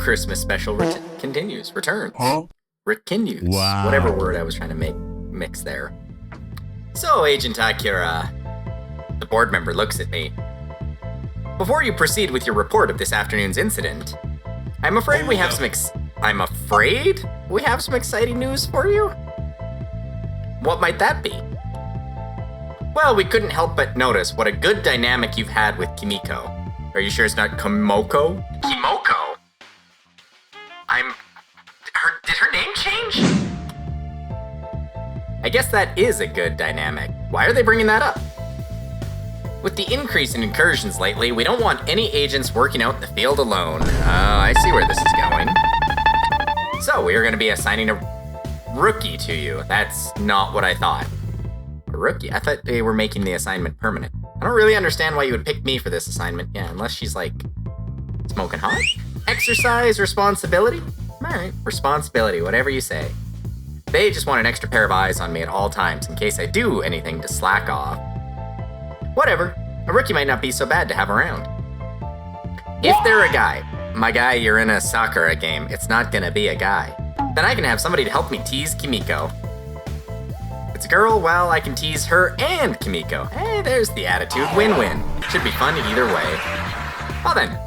Christmas special returns. Huh? Continues. Wow. Whatever word I was trying to mix there. So, Agent Akira, the board member looks at me. Before you proceed with your report of this afternoon's incident, I'm afraid we have some exciting news for you. What might that be? Well, we couldn't help but notice what a good dynamic you've had with Kimiko. Are you sure it's not Kimoko? Kimoko? Did her name change? I guess that is a good dynamic. Why are they bringing that up? With the increase in incursions lately, we don't want any agents working out in the field alone. I see where this is going. So, we are going to be assigning a rookie to you. That's not what I thought. A rookie? I thought they were making the assignment permanent. I don't really understand why you would pick me for this assignment. Yeah, unless she's like smoking hot. Exercise responsibility? Alright, responsibility, whatever you say. They just want an extra pair of eyes on me at all times in case I do anything to slack off. Whatever, a rookie might not be so bad to have around. If they're a guy, my guy, you're in a Sakura game, it's not gonna be a guy. Then I can have somebody to help me tease Kimiko. If it's a girl, well, I can tease her and Kimiko. Hey, there's the attitude, win-win. Should be fun either way. Well then,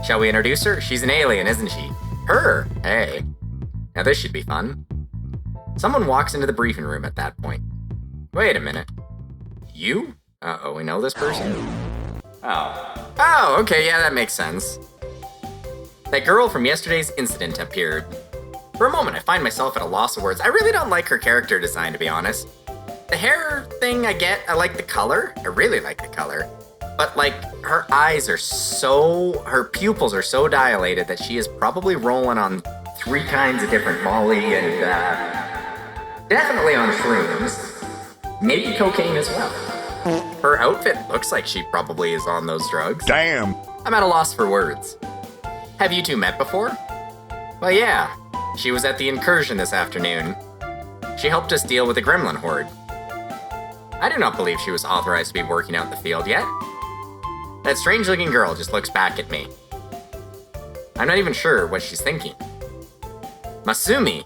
shall we introduce her? She's an alien, isn't she? Her? Hey. Now this should be fun. Someone walks into the briefing room at that point. Wait a minute. You? Uh-oh, we know this person? Oh, okay, yeah, that makes sense. That girl from yesterday's incident appeared. For a moment, I find myself at a loss of words. I really don't like her character design, to be honest. The hair thing I get, I like the color. I really like the color. But, like, her eyes are her pupils are so dilated that she is probably rolling on 3 kinds of different Molly and, definitely on shrooms. Maybe cocaine as well. Her outfit looks like she probably is on those drugs. Damn. I'm at a loss for words. Have you two met before? Well, yeah. She was at the incursion this afternoon. She helped us deal with the gremlin horde. I do not believe she was authorized to be working out in the field yet. That strange-looking girl just looks back at me. I'm not even sure what she's thinking. Masumi,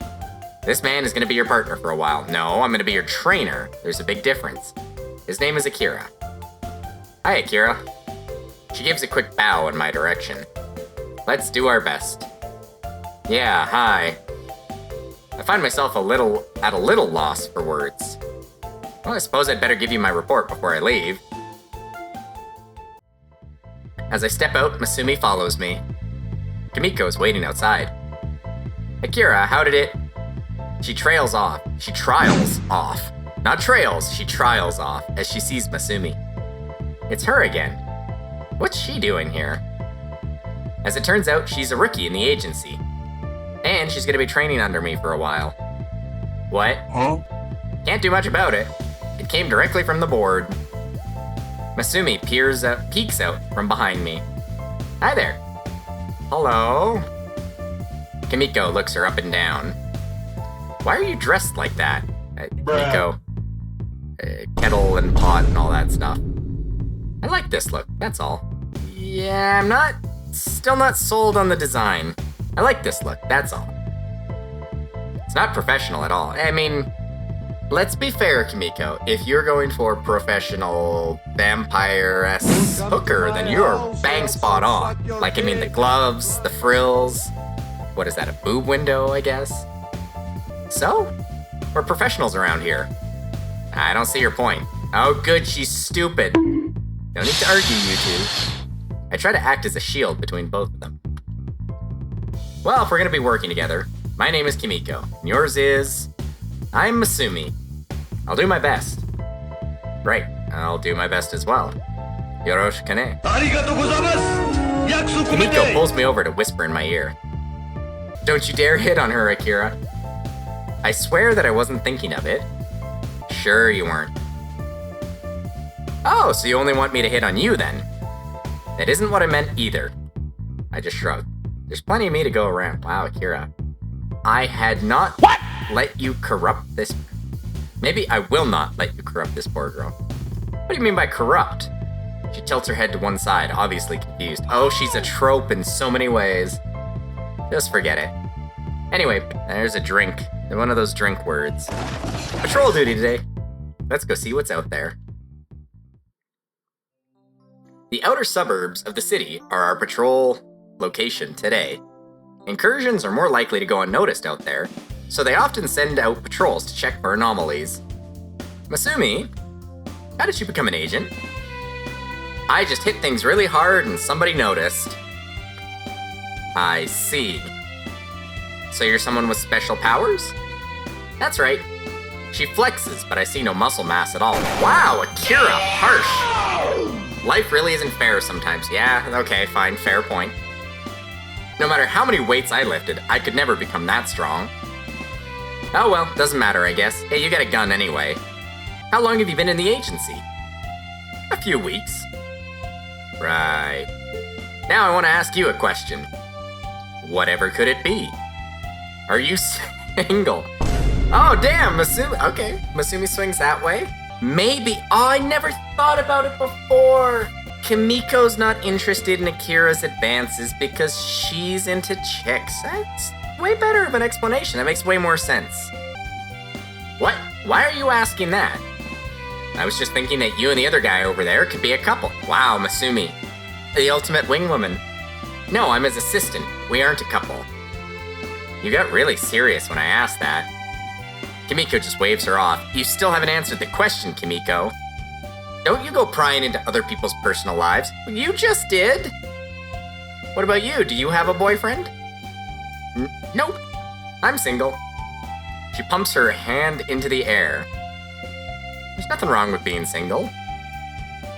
this man is going to be your partner for a while. No, I'm going to be your trainer. There's a big difference. His name is Akira. Hi, Akira. She gives a quick bow in my direction. Let's do our best. Yeah, hi. I find myself at a little loss for words. Well, I suppose I'd better give you my report before I leave. As I step out, Masumi follows me. Kimiko is waiting outside. Akira, how did it... She trails off. She trials off. Not trails, she trials off as she sees Masumi. It's her again. What's she doing here? As it turns out, she's a rookie in the agency. And she's gonna be training under me for a while. What? Huh? Can't do much about it. It came directly from the board. Masumi peeks out from behind me. Hi there. Hello? Kimiko looks her up and down. Why are you dressed like that? Kimiko. Kettle and pot and all that stuff. I like this look, that's all. Yeah, I'm still not sold on the design. I like this look, that's all. It's not professional at all. I mean, let's be fair, Kimiko. If you're going for professional vampire-esque hooker, then you're bang spot on. Like, I mean, the gloves, the frills. What is that, a boob window, I guess? So, we're professionals around here. I don't see your point. Oh, good, she's stupid. No need to argue, you two. I try to act as a shield between both of them. Well, if we're gonna be working together, my name is Kimiko, and yours is... I'm Masumi. I'll do my best. Right, I'll do my best as well. Yoroshiku ne. Kimiko pulls me over to whisper in my ear. Don't you dare hit on her, Akira. I swear that I wasn't thinking of it. Sure you weren't. Oh, so you only want me to hit on you then? That isn't what I meant either. I just shrugged. There's plenty of me to go around. Wow, Akira. I had not let you corrupt this... Maybe I will not let you corrupt this poor girl. What do you mean by corrupt? She tilts her head to one side, obviously confused. Oh, she's a trope in so many ways. Just forget it. Anyway, there's a drink. One of those drink words. Patrol duty today. Let's go see what's out there. The outer suburbs of the city are our patrol location today. Incursions are more likely to go unnoticed out there, so they often send out patrols to check for anomalies. Masumi, how did you become an agent? I just hit things really hard and somebody noticed. I see. So you're someone with special powers? That's right. She flexes, but I see no muscle mass at all. Wow, Akira, harsh. Life really isn't fair sometimes. Yeah, okay, fine, fair point. No matter how many weights I lifted, I could never become that strong. Oh well, doesn't matter, I guess. Hey, you got a gun anyway. How long have you been in the agency? A few weeks. Right. Now I want to ask you a question. Whatever could it be? Are you single? Oh, damn, Masumi. Okay, Masumi swings that way. Maybe. Oh, I never thought about it before. Kimiko's not interested in Akira's advances because she's into chicks. That's way better of an explanation. That makes way more sense. What? Why are you asking that? I was just thinking that you and the other guy over there could be a couple. Wow, Masumi. The ultimate wingwoman. No, I'm his assistant. We aren't a couple. You got really serious when I asked that. Kimiko just waves her off. You still haven't answered the question, Kimiko. Don't you go prying into other people's personal lives. You just did. What about you? Do you have a boyfriend? Nope. I'm single. She pumps her hand into the air. There's nothing wrong with being single.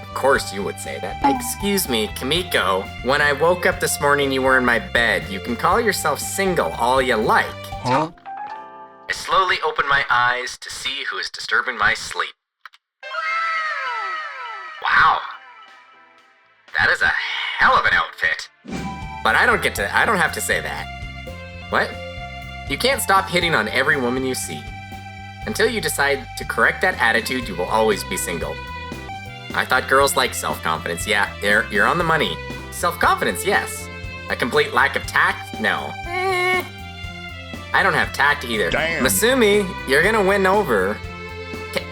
Of course you would say that. Excuse me, Kimiko. When I woke up this morning, you were in my bed. You can call yourself single all you like. Huh? I slowly open my eyes to see who is disturbing my sleep. Wow. That is a hell of an outfit. But I don't have to say that. What? You can't stop hitting on every woman you see. Until you decide to correct that attitude, you will always be single. I thought girls like self-confidence. Yeah, you're on the money. Self-confidence, yes. A complete lack of tact? No. I don't have tact either. Damn. Masumi, you're gonna win over.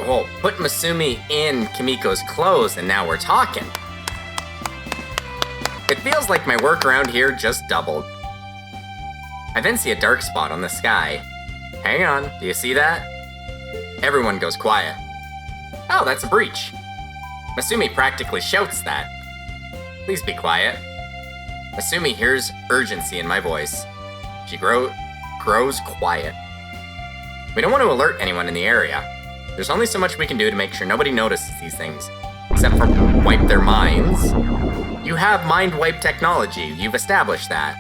Whoa, put Masumi in Kimiko's clothes and now we're talking. It feels like my work around here just doubled. I then see a dark spot on the sky. Hang on, do you see that? Everyone goes quiet. Oh, that's a breach. Masumi practically shouts that. Please be quiet. Masumi hears urgency in my voice. She grows quiet. We don't want to alert anyone in the area. There's only so much we can do to make sure nobody notices these things, except for wipe their minds. You have mind wipe technology. You've established that.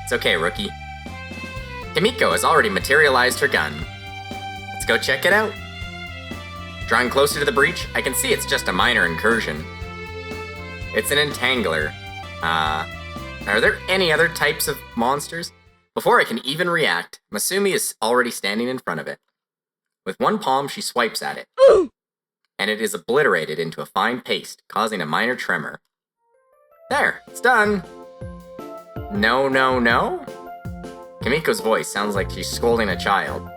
It's okay, rookie. Kimiko has already materialized her gun. Let's go check it out. Drawing closer to the breach, I can see it's just a minor incursion. It's an entangler. Are there any other types of monsters? Before I can even react, Masumi is already standing in front of it. With one palm, she swipes at it. And it is obliterated into a fine paste, causing a minor tremor. There, it's done. No, no, no? Kimiko's voice sounds like she's scolding a child.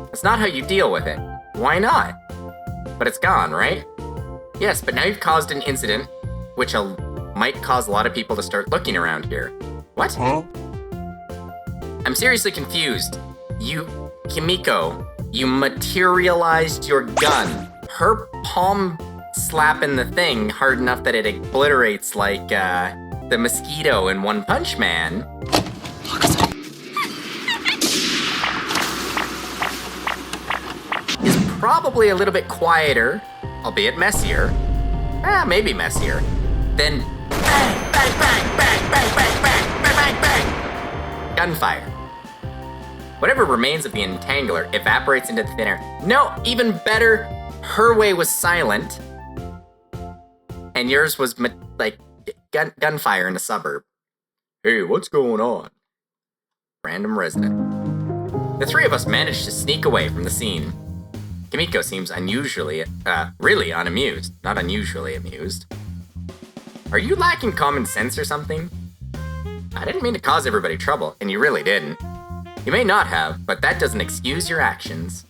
That's not how you deal with it. Why not? But it's gone, right? Yes, but now you've caused an incident, which might cause a lot of people to start looking around here. What? Huh? I'm seriously confused. Kimiko, you materialized your gun. Her palm slapping the thing hard enough that it obliterates like, the mosquito in One Punch Man. Is probably a little bit quieter, albeit messier. Maybe messier. Then bang, bang, bang, bang, bang, bang, bang, bang, bang, bang. Gunfire. Whatever remains of the entangler evaporates into the thin air. No, even better, her way was silent, and yours was like gunfire in a suburb. Hey, what's going on? Random resident. The three of us managed to sneak away from the scene. Kimiko seems really unamused, not unusually amused. Are you lacking common sense or something? I didn't mean to cause everybody trouble, and you really didn't. You may not have, but that doesn't excuse your actions.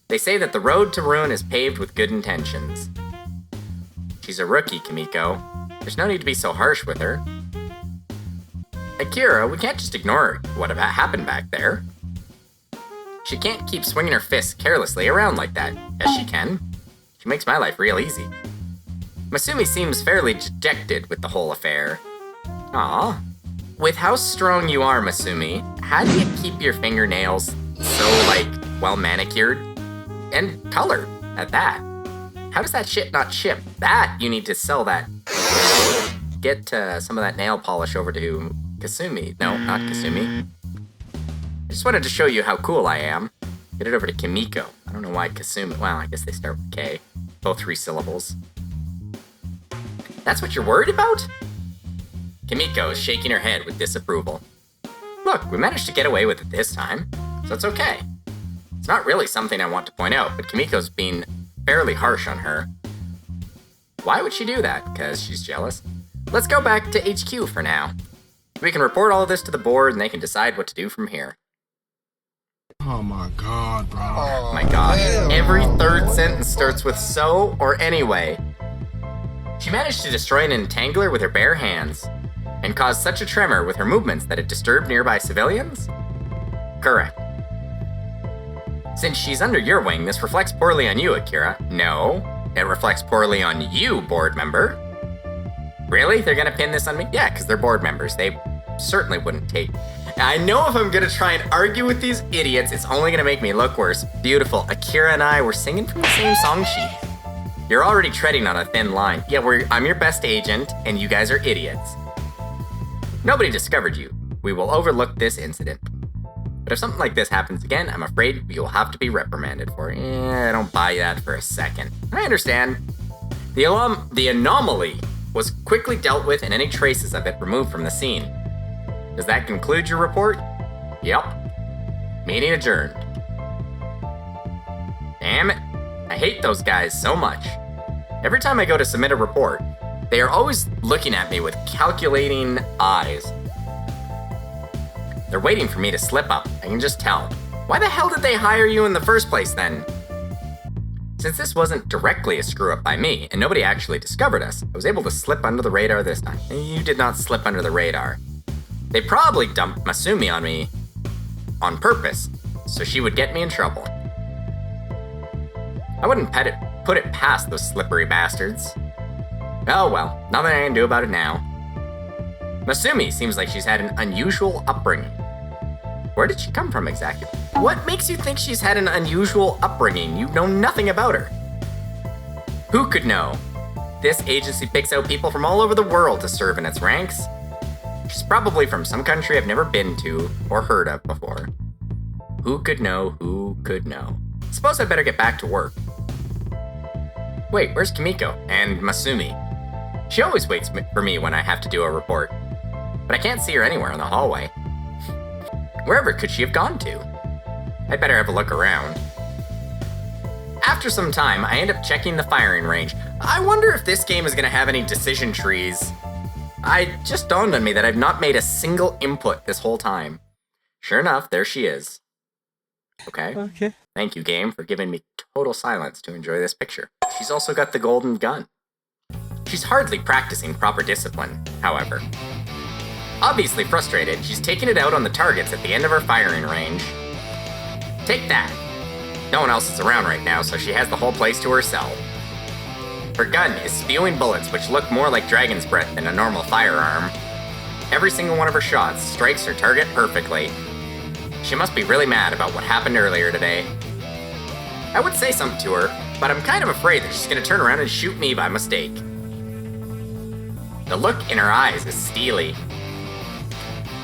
They say that the road to ruin is paved with good intentions. She's a rookie, Kimiko. There's no need to be so harsh with her. Akira, we can't just ignore what happened back there. She can't keep swinging her fists carelessly around like that. Yes, she can. She makes my life real easy. Masumi seems fairly dejected with the whole affair. Aw. With how strong you are, Masumi, how do you keep your fingernails so, well manicured? And colored, at that. How does that shit not chip? That, you need to sell that. Get some of that nail polish over to Kasumi. No, not Kasumi. I just wanted to show you how cool I am. Get it over to Kimiko. I don't know why Kasumi. Well, I guess they start with K. Both 3 syllables. That's what you're worried about? Kimiko is shaking her head with disapproval. Look, we managed to get away with it this time, so it's okay. It's not really something I want to point out, but Kimiko's being fairly harsh on her. Why would she do that? Because she's jealous? Let's go back to HQ for now. We can report all of this to the board and they can decide what to do from here. Oh my god, bro. Oh my gosh. Every third sentence starts with so or anyway. She managed to destroy an entangler with her bare hands and caused such a tremor with her movements that it disturbed nearby civilians? Correct. Since she's under your wing, this reflects poorly on you, Akira. No, it reflects poorly on you, board member. Really? They're gonna pin this on me? Yeah, because they're board members. They certainly wouldn't take... I know if I'm gonna try and argue with these idiots, it's only gonna make me look worse. Beautiful. Akira and I were singing from the same song sheet. You're already treading on a thin line. Yeah, I'm your best agent, and you guys are idiots. Nobody discovered you. We will overlook this incident. But if something like this happens again, I'm afraid you'll have to be reprimanded for it. I don't buy that for a second. I understand. The anomaly was quickly dealt with and any traces of it removed from the scene. Does that conclude your report? Yep. Meeting adjourned. Damn it. I hate those guys so much. Every time I go to submit a report, they are always looking at me with calculating eyes. They're waiting for me to slip up, I can just tell. Why the hell did they hire you in the first place then? Since this wasn't directly a screw-up by me, and nobody actually discovered us, I was able to slip under the radar this time. You did not slip under the radar. They probably dumped Masumi on me on purpose, so she would get me in trouble. I wouldn't put it past those slippery bastards. Oh well, nothing I can do about it now. Masumi seems like she's had an unusual upbringing. Where did she come from exactly? What makes you think she's had an unusual upbringing? You know nothing about her. Who could know? This agency picks out people from all over the world to serve in its ranks. She's probably from some country I've never been to or heard of before. Who could know? Who could know? Suppose I'd better get back to work. Wait, where's Kimiko? And Masumi? She always waits for me when I have to do a report. But I can't see her anywhere in the hallway. Wherever could she have gone to? I'd better have a look around. After some time, I end up checking the firing range. I wonder if this game is going to have any decision trees. It just dawned on me that I've not made a single input this whole time. Sure enough, there she is. Okay. Thank you, game, for giving me total silence to enjoy this picture. She's also got the golden gun. She's hardly practicing proper discipline, however. Obviously frustrated, she's taking it out on the targets at the end of her firing range. Take that. No one else is around right now, so she has the whole place to herself. Her gun is spewing bullets which look more like dragon's breath than a normal firearm. Every single one of her shots strikes her target perfectly. She must be really mad about what happened earlier today. I would say something to her, but I'm kind of afraid that she's going to turn around and shoot me by mistake. The look in her eyes is steely.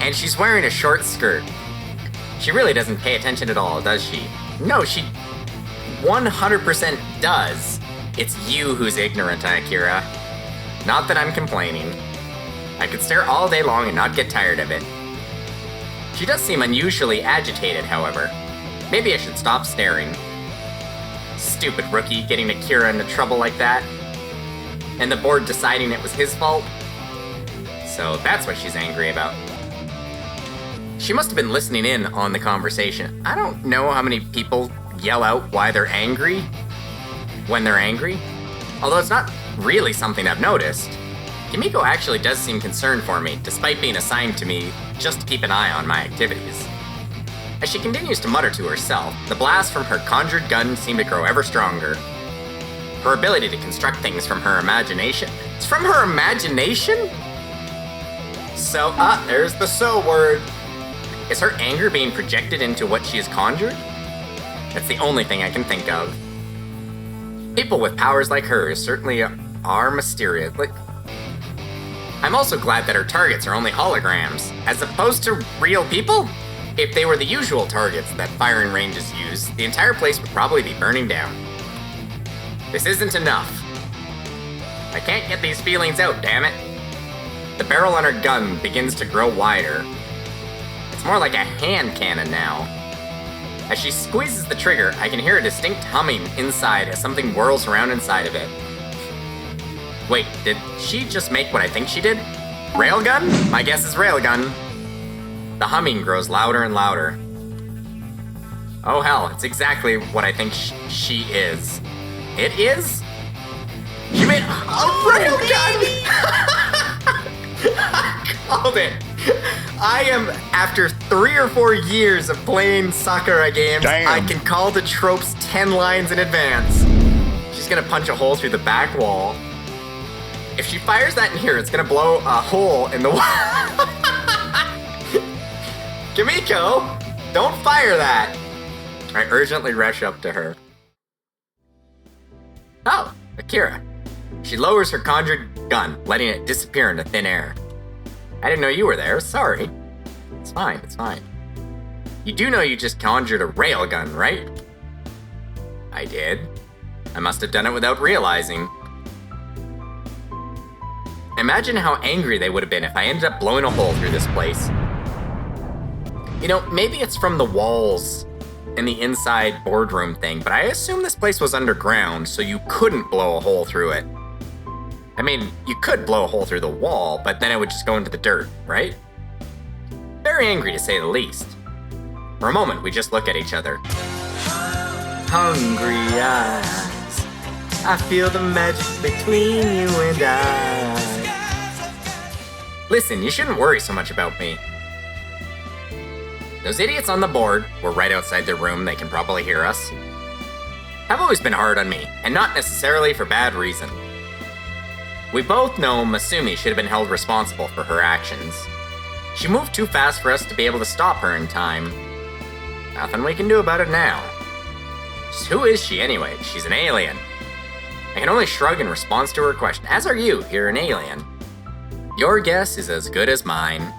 And she's wearing a short skirt. She really doesn't pay attention at all, does she? No, she 100% does. It's you who's ignorant, Akira. Not that I'm complaining. I could stare all day long and not get tired of it. She does seem unusually agitated, however. Maybe I should stop staring. Stupid rookie getting Akira into trouble like that. And the board deciding it was his fault. So that's what she's angry about. She must have been listening in on the conversation. I don't know how many people yell out why they're angry when they're angry, although it's not really something I've noticed. Kimiko actually does seem concerned for me, despite being assigned to me just to keep an eye on my activities. As she continues to mutter to herself, the blasts from her conjured gun seem to grow ever stronger. Her ability to construct things from her imagination. It's from her imagination? So, there's the so word. Is her anger being projected into what she has conjured? That's the only thing I can think of. People with powers like hers certainly are mysterious. I'm also glad that her targets are only holograms, as opposed to real people. If they were the usual targets that firing ranges use, the entire place would probably be burning down. This isn't enough. I can't get these feelings out, damn it. The barrel on her gun begins to grow wider. It's more like a hand cannon now. As she squeezes the trigger, I can hear a distinct humming inside as something whirls around inside of it. Wait, did she just make what I think she did? Railgun? My guess is railgun. The humming grows louder and louder. Oh hell, it's exactly what I think she is. It is? She made a railgun! I called it. I am, after 3 or 4 years of playing Sakura games, Damn. I can call the tropes 10 lines in advance. She's gonna punch a hole through the back wall. If she fires that in here, it's gonna blow a hole in the wall. Kimiko, don't fire that. I urgently rush up to her. Oh, Akira. She lowers her conjured gun, letting it disappear into thin air. I didn't know you were there, sorry. It's fine, it's fine. You do know you just conjured a railgun, right? I did. I must have done it without realizing. Imagine how angry they would have been if I ended up blowing a hole through this place. You know, maybe it's from the walls and the inside boardroom thing, but I assume this place was underground, so you couldn't blow a hole through it. I mean, you could blow a hole through the wall, but then it would just go into the dirt, right? Very angry to say the least. For a moment, we just look at each other. Hungry eyes, I feel the magic between you and I. Listen, you shouldn't worry so much about me. Those idiots on the board were right outside their room, they can probably hear us. Have always been hard on me, and not necessarily for bad reason. We both know Masumi should have been held responsible for her actions. She moved too fast for us to be able to stop her in time. Nothing we can do about it now. Just who is she anyway? She's an alien. I can only shrug in response to her question, as are you, you're an alien. Your guess is as good as mine.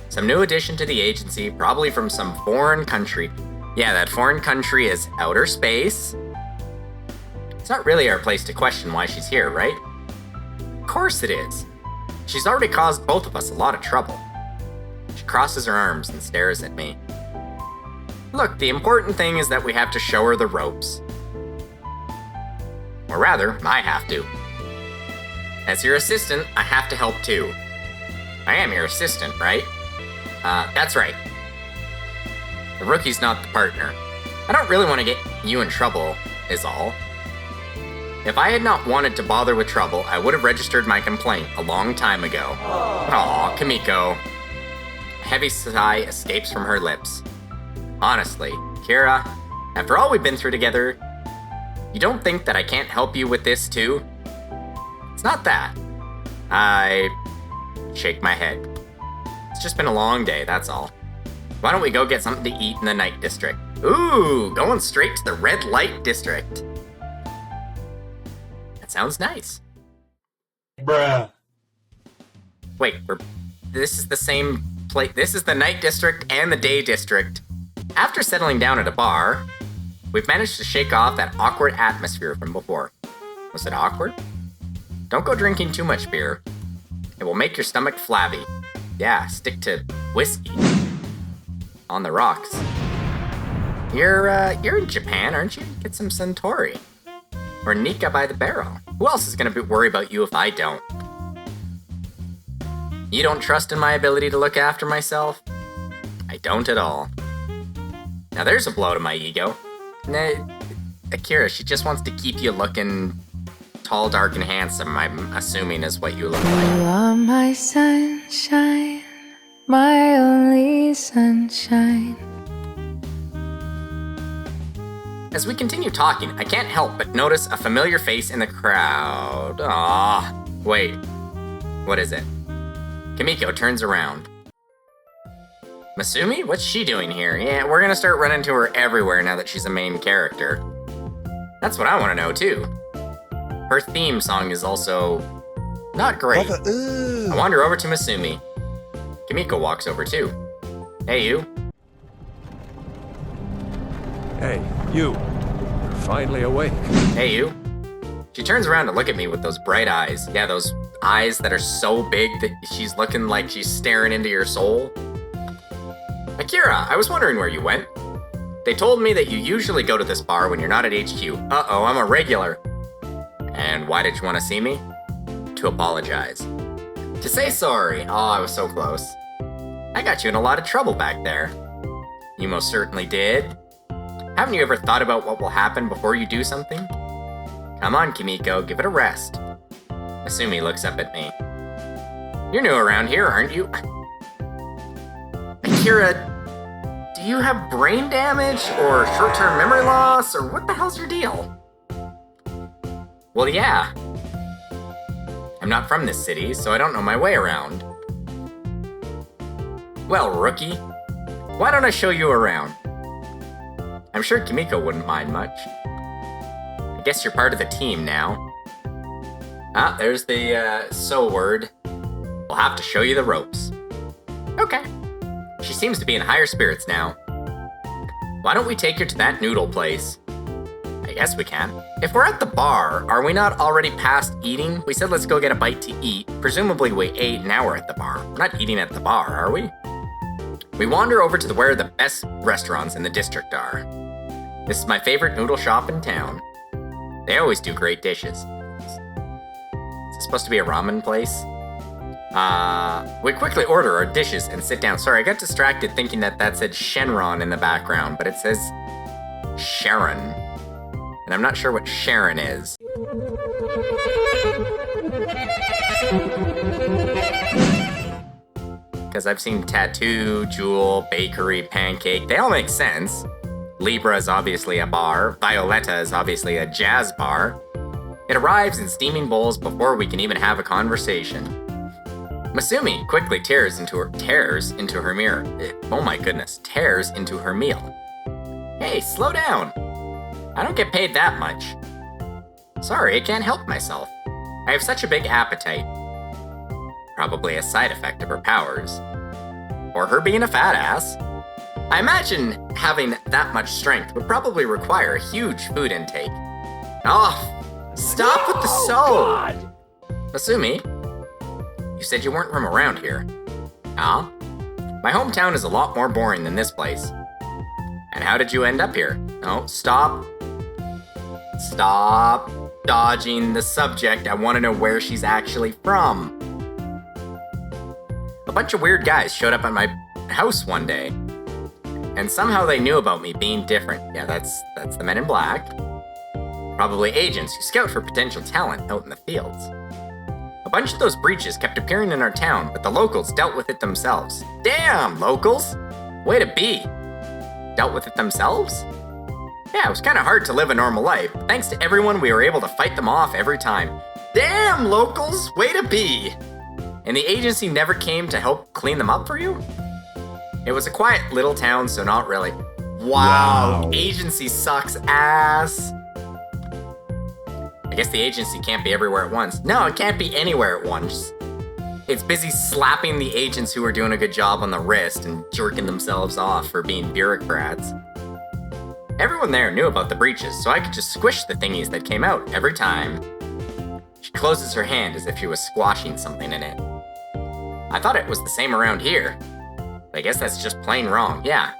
Some new addition to the agency, probably from some foreign country. Yeah, that foreign country is outer space. It's not really our place to question why she's here, right? Of course it is. She's already caused both of us a lot of trouble. She crosses her arms and stares at me. Look, the important thing is that we have to show her the ropes. Or rather, I have to. As your assistant, I have to help too. I am your assistant, right? That's right. The rookie's not the partner. I don't really want to get you in trouble, is all. If I had not wanted to bother with trouble, I would have registered my complaint a long time ago. Aw, Kimiko. A heavy sigh escapes from her lips. Honestly, Kira, after all we've been through together, you don't think that I can't help you with this too? It's not that. I shake my head. It's just been a long day, that's all. Why don't we go get something to eat in the night district? Ooh, going straight to the red light district. That sounds nice. Bruh. Wait, this is the same place. This is the night district and the day district. After settling down at a bar, we've managed to shake off that awkward atmosphere from before. Was it awkward? Don't go drinking too much beer. It will make your stomach flabby. Yeah, stick to whiskey. On the rocks. You're in Japan, aren't you? Get some Suntory. Or Nika by the barrel. Who else is gonna worry about you if I don't? You don't trust in my ability to look after myself? don't at all. Now there's a blow to my ego. Nah, Akira, she just wants to keep you looking tall, dark, and handsome, I'm assuming is what you look like. You are my sunshine, my only sunshine. As we continue talking, I can't help but notice a familiar face in the crowd. Ah, wait. What is it? Kimiko turns around. Masumi? What's she doing here? Yeah, we're gonna start running into her everywhere now that she's a main character. That's what I want to know, too. Her theme song is also not great. I wander over to Masumi. Kimiko walks over, too. Hey, you. Hey, you. You're finally awake. Hey, you. She turns around to look at me with those bright eyes. Yeah, those eyes that are so big that she's looking like she's staring into your soul. Akira, I was wondering where you went. They told me that you usually go to this bar when you're not at HQ. Uh-oh, I'm a regular. And why did you want to see me? To apologize. To say sorry. Oh, I was so close. I got you in a lot of trouble back there. You most certainly did. Haven't you ever thought about what will happen before you do something? Come on, Kimiko, give it a rest. Masumi looks up at me. You're new around here, aren't you? Akira, do you have brain damage or short-term memory loss or what the hell's your deal? Well, yeah. I'm not from this city, so I don't know my way around. Well, rookie, why don't I show you around? I'm sure Kimiko wouldn't mind much. I guess you're part of the team now. Ah, there's the, so word. We'll have to show you the ropes. Okay. She seems to be in higher spirits now. Why don't we take her to that noodle place? I guess we can. If we're at the bar, are we not already past eating? We said let's go get a bite to eat. Presumably we ate, now we're at the bar. We're not eating at the bar, are we? We wander over to where the best restaurants in the district are. This is my favorite noodle shop in town. They always do great dishes. Is this supposed to be a ramen place? We quickly order our dishes and sit down. Sorry, I got distracted thinking that said Shenron in the background, but it says Sharon. And I'm not sure what Sharon is. Because I've seen Tattoo, Jewel, Bakery, Pancake. They all make sense. Libra is obviously a bar. Violetta is obviously a jazz bar. It arrives in steaming bowls before we can even have a conversation. Masumi quickly tears into her mirror. Oh my goodness, tears into her meal. Hey, slow down. I don't get paid that much. Sorry, I can't help myself. I have such a big appetite. Probably a side effect of her powers. Or her being a fat ass. I imagine having that much strength would probably require a huge food intake. Oh, stop with the so! Masumi, you said you weren't from around here. Ah? My hometown is a lot more boring than this place. And how did you end up here? Oh, stop. Stop dodging the subject. I want to know where she's actually from. A bunch of weird guys showed up at my house one day. And somehow they knew about me being different. Yeah, that's the Men in Black. Probably agents who scout for potential talent out in the fields. A bunch of those breaches kept appearing in our town, but the locals dealt with it themselves. Damn, locals! Way to be! Dealt with it themselves? Yeah, it was kind of hard to live a normal life, but thanks to everyone, we were able to fight them off every time. Damn, locals! Way to be! And the agency never came to help clean them up for you? It was a quiet little town, so not really. Wow. Agency sucks ass. I guess the agency can't be everywhere at once. No, it can't be anywhere at once. It's busy slapping the agents who are doing a good job on the wrist and jerking themselves off for being bureaucrats. Everyone there knew about the breaches, so I could just squish the thingies that came out every time. She closes her hand as if she was squashing something in it. I thought it was the same around here. But I guess that's just plain wrong, yeah.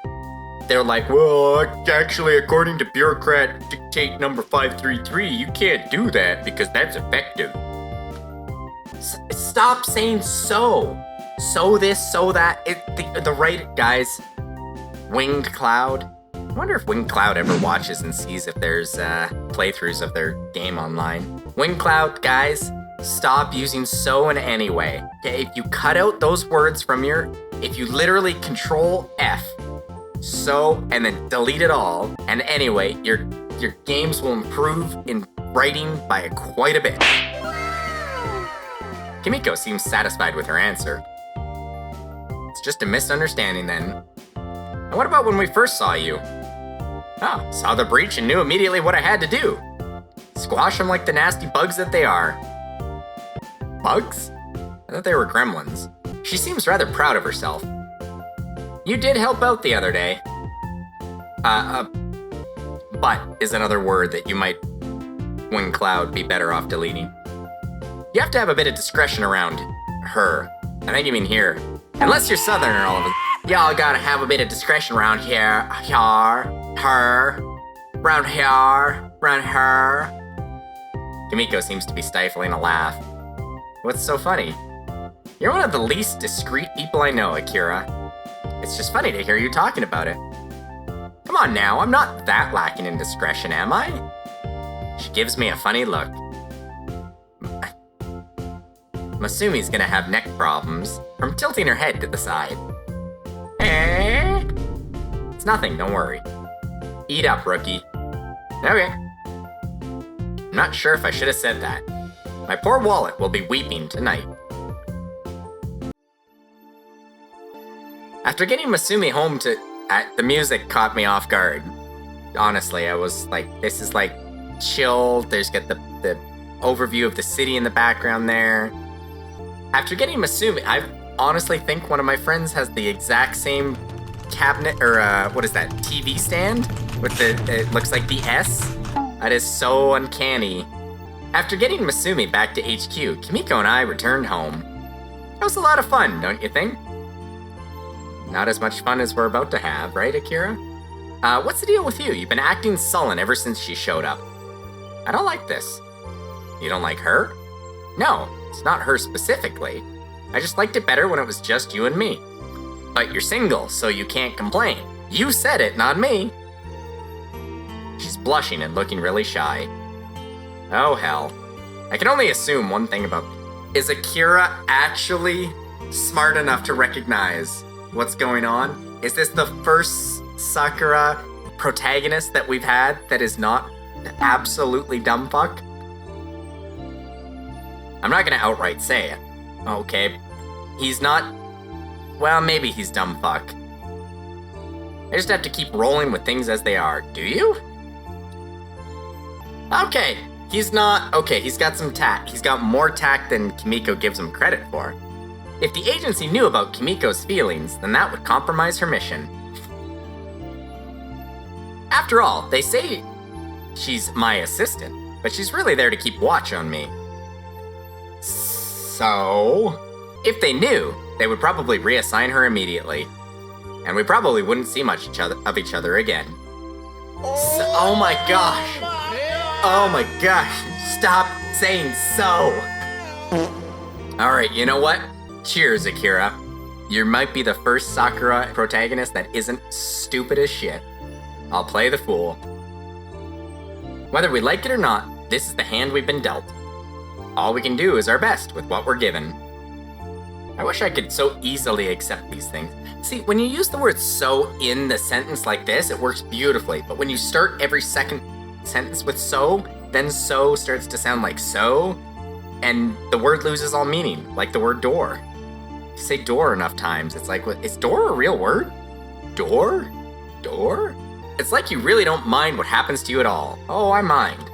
They're like, well, actually, according to bureaucrat dictate number 533, you can't do that because that's effective. Stop saying so. So this, so that. The right, guys, Winged Cloud. I wonder if Winged Cloud ever watches and sees if there's playthroughs of their game online. Winged Cloud, guys, stop using so and anyway. Okay, if you cut out those words from if you literally control F, so, and then delete it all, and anyway, your games will improve in writing by quite a bit. Kimiko seems satisfied with her answer. It's just a misunderstanding then. And what about when we first saw you? Oh, saw the breach and knew immediately what I had to do. Squash them like the nasty bugs that they are. Bugs? I thought they were gremlins. She seems rather proud of herself. You did help out the other day. But is another word that you might, Winged Cloud, be better off deleting. You have to have a bit of discretion around her. I think you mean here. Unless you're Southern or all of it. Y'all gotta have a bit of discretion around here. Her. Around her. Kimiko seems to be stifling a laugh. What's so funny? You're one of the least discreet people I know, Akira. It's just funny to hear you talking about it. Come on now, I'm not that lacking in discretion, am I? She gives me a funny look. Masumi's gonna have neck problems from tilting her head to the side. Eh? It's nothing, don't worry. Eat up, rookie. Okay. I'm not sure if I should have said that. My poor wallet will be weeping tonight. After getting Masumi home the music caught me off guard. Honestly, I was like, this is like chill. There's got the overview of the city in the background there. After getting Masumi, I honestly think one of my friends has the exact same cabinet, or what is that, TV stand? With it looks like the S? That is so uncanny. After getting Masumi back to HQ, Kimiko and I returned home. It was a lot of fun, don't you think? Not as much fun as we're about to have, right, Akira? What's the deal with you? You've been acting sullen ever since she showed up. I don't like this. You don't like her? No, it's not her specifically. I just liked it better when it was just you and me. But you're single, so you can't complain. You said it, not me. She's blushing and looking really shy. Oh, hell. I can only assume one thing about... Is Akira actually smart enough to recognize what's going on? Is this the first Sakura protagonist that we've had that is not absolutely dumb fuck? I'm not gonna outright say it. Okay, he's not... Well, maybe he's dumb fuck. I just have to keep rolling with things as they are. Do you? Okay, he's not... Okay, he's got some tact. He's got more tact than Kimiko gives him credit for. If the agency knew about Kimiko's feelings, then that would compromise her mission. After all, they say she's my assistant, but she's really there to keep watch on me. So, if they knew, they would probably reassign her immediately. And we probably wouldn't see much of each other again. So, oh my gosh. Oh my gosh. Stop saying so. Alright, you know what? Cheers, Akira. You might be the first Sakura protagonist that isn't stupid as shit. I'll play the fool. Whether we like it or not, this is the hand we've been dealt. All we can do is our best with what we're given. I wish I could so easily accept these things. See, when you use the word so in the sentence like this, it works beautifully. But when you start every second sentence with so, then so starts to sound like so, and the word loses all meaning, like the word door. If you say door enough times, it's like, is door a real word? Door? Door? It's like you really don't mind what happens to you at all. Oh, I mind.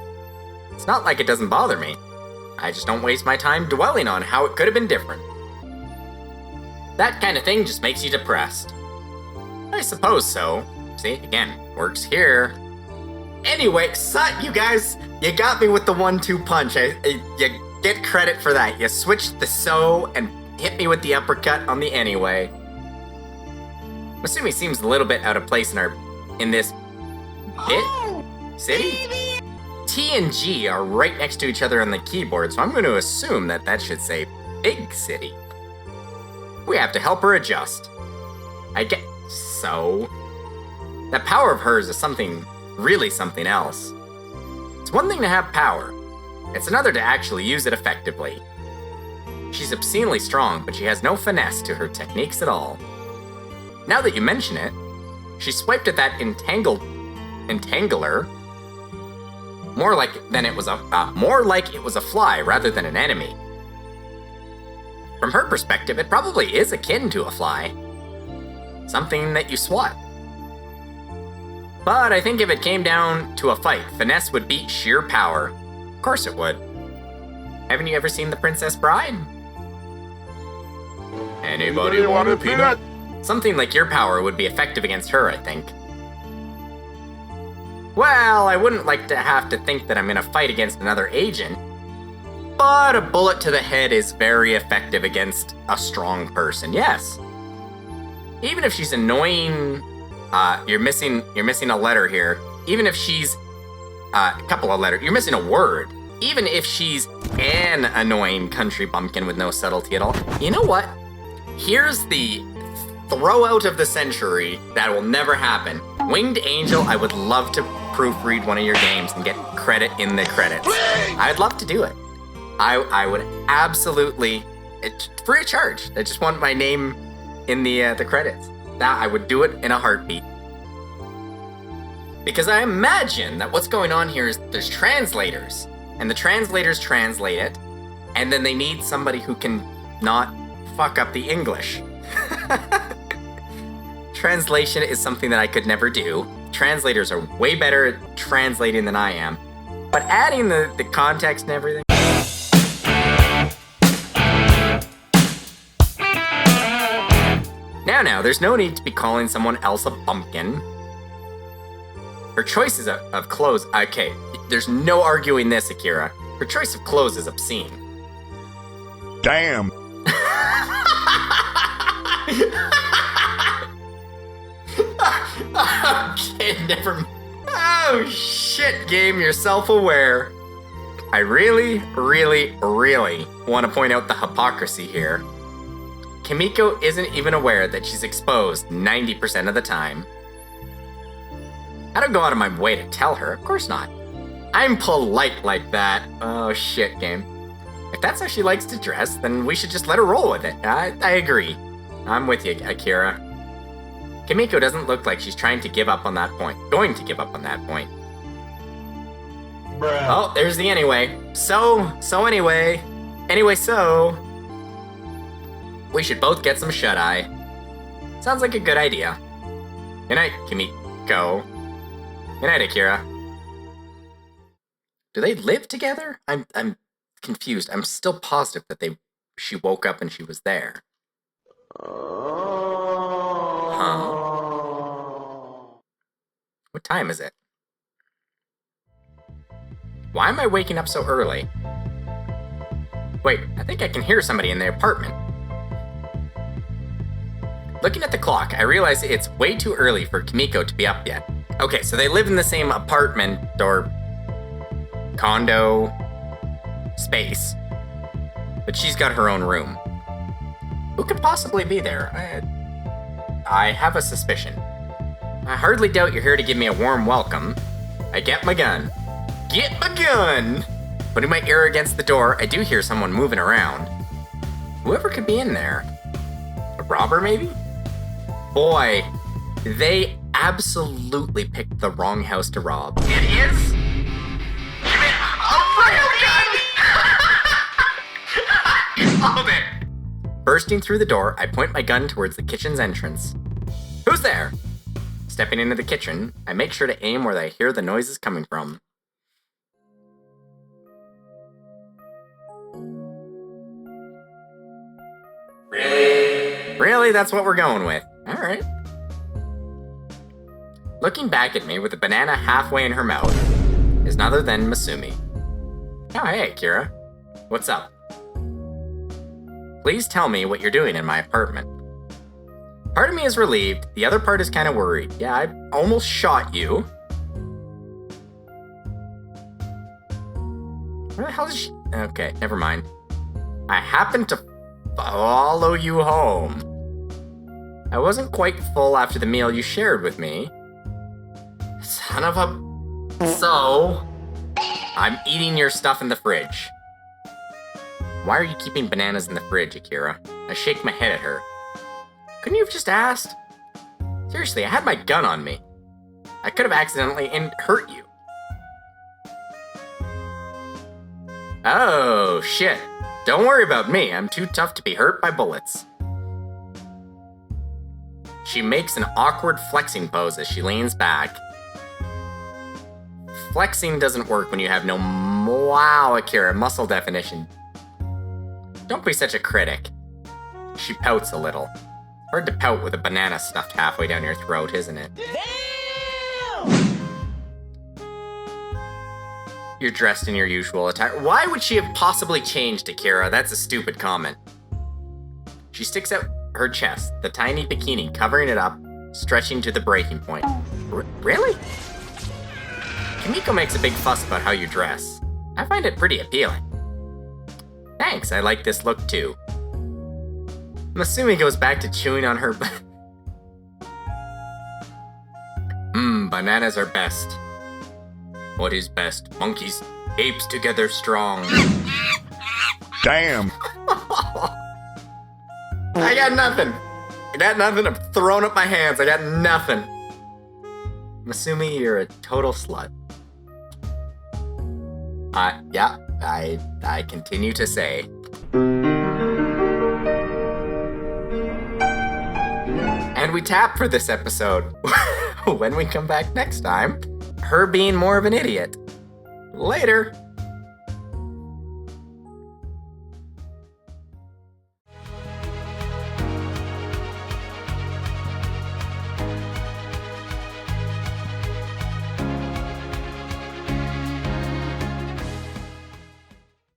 It's not like it doesn't bother me. I just don't waste my time dwelling on how it could have been different. That kind of thing just makes you depressed. I suppose so. See, again, works here. Anyway, you guys, you got me with the 1-2 punch. You get credit for that. You switched the so and hit me with the uppercut on the anyway. Masumi seems a little bit out of place in this city? T and G are right next to each other on the keyboard, so I'm going to assume that should say big city. We have to help her adjust. I get so. That power of hers is something, really something else. It's one thing to have power. It's another to actually use it effectively. She's obscenely strong, but she has no finesse to her techniques at all. Now that you mention it, she swiped at that entangler more like it was a fly rather than an enemy. From her perspective, it probably is akin to a fly. Something that you swat. But I think if it came down to a fight, finesse would beat sheer power. Of course it would. Haven't you ever seen The Princess Bride? Anybody want a peanut? Something like your power would be effective against her, I think. Well, I wouldn't like to have to think that I'm gonna fight against another agent, but a bullet to the head is very effective against a strong person, yes. Even if she's annoying, you're missing a letter here. Even if she's a couple of letters, you're missing a word. Even if she's an annoying country bumpkin with no subtlety at all. You know what? Here's the throw-out of the century that will never happen. Winged Angel, I would love to proofread one of your games and get credit in the credits. I'd love to do it. I would absolutely, it's free of charge. I just want my name in the credits. That I would do it in a heartbeat. Because I imagine that what's going on here is there's translators, and the translators translate it, and then they need somebody who can not fuck up the English. Translation is something that I could never do. Translators are way better at translating than I am. But adding the context and everything. Now, there's no need to be calling someone else a bumpkin. Her choices of clothes, okay, there's no arguing this, Akira. Her choice of clothes is obscene. Damn. Okay, never mind. Oh shit, game, you're self-aware. I really, really, really want to point out the hypocrisy here. Kimiko isn't even aware that she's exposed 90% of the time. I don't go out of my way to tell her, of course not. I'm polite like that. Oh shit, game. If that's how she likes to dress, then we should just let her roll with it. I agree. I'm with you, Akira. Kimiko doesn't look like she's trying to give up on that point. Going to give up on that point. Bruh. Oh, there's the anyway. So anyway. Anyway, so. We should both get some shut-eye. Sounds like a good idea. Good night, Kimiko. Good night, Akira. Do they live together? I'm confused. I'm still positive that she woke up and she was there. Huh? What time is it? Why am I waking up so early? Wait, I think I can hear somebody in the apartment. Looking at the clock, I realize it's way too early for Kimiko to be up yet. Okay, so they live in the same apartment or condo space, but she's got her own room. Who could possibly be there? I have a suspicion. I hardly doubt you're here to give me a warm welcome. I get my gun. Get my gun! Putting my ear against the door, I do hear someone moving around. Whoever could be in there. A robber, maybe? Boy, they absolutely picked the wrong house to rob. It is? Give me a real gun! Love it! Bursting through the door, I point my gun towards the kitchen's entrance. Who's there? Stepping into the kitchen, I make sure to aim where I hear the noises coming from. Really? Really? That's what we're going with. Alright. Looking back at me with a banana halfway in her mouth is none other than Masumi. Oh, hey, Akira. What's up? Please tell me what you're doing in my apartment. Part of me is relieved, the other part is kind of worried. Yeah, I almost shot you. Where the hell is she? Okay, never mind. I happened to follow you home. I wasn't quite full after the meal you shared with me. Son of a... So... I'm eating your stuff in the fridge. Why are you keeping bananas in the fridge, Akira? I shake my head at her. Couldn't you have just asked? Seriously, I had my gun on me. I could have accidentally hurt you. Oh, shit. Don't worry about me. I'm too tough to be hurt by bullets. She makes an awkward flexing pose as she leans back. Flexing doesn't work when you have no wow, Akira, muscle definition. Don't be such a critic. She pouts a little. Hard to pout with a banana stuffed halfway down your throat, isn't it? Damn! You're dressed in your usual attire. Why would she have possibly changed, Akira? That's a stupid comment. She sticks out her chest, the tiny bikini covering it up, stretching to the breaking point. Really? Kimiko makes a big fuss about how you dress. I find it pretty appealing. Thanks, I like this look too. Masumi goes back to chewing on her bananas are best. What is best? Monkeys, apes together strong. Damn. I got nothing. I'm throwing up my hands. I got nothing. Masumi, you're a total slut. Yeah, I continue to say. And we tap for this episode. When we come back next time, her being more of an idiot. Later.